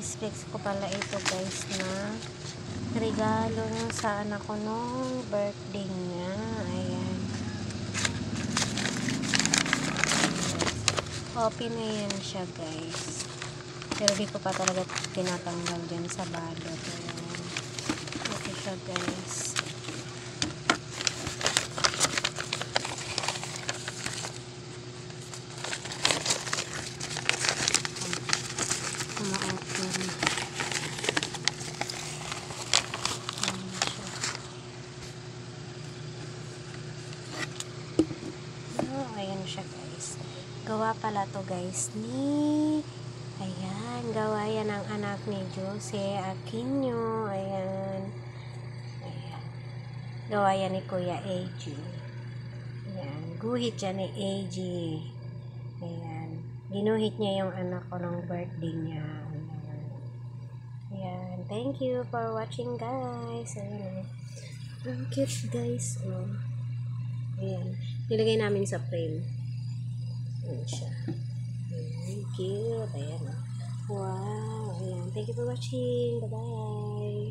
specs ko pala ito guys na regalo sa anak ko nung birthday niya. Ayan. Open na yan siya guys. Pero di ko pa talaga tinatanggal dyan sa balot. Ayan. Okay siya guys. Ma-open. Ayan siya guys. Gawa pala to guys ni gawa yan ng anak ni Jose Aquino. Ayan. Gawa yan ni Kuya AG. Ayan. Guhit yan ni AG. Ayan. Ginuhit niya yung anak ko ng birthday niya. Ayan. Thank you for watching guys. Ayan. Ang cute guys. Oh. Ayan. Nilagay namin sa frame. Ayan siya. Ayan. Cute. Ayan. Wow. Ayan. Thank you for watching. Bye-bye.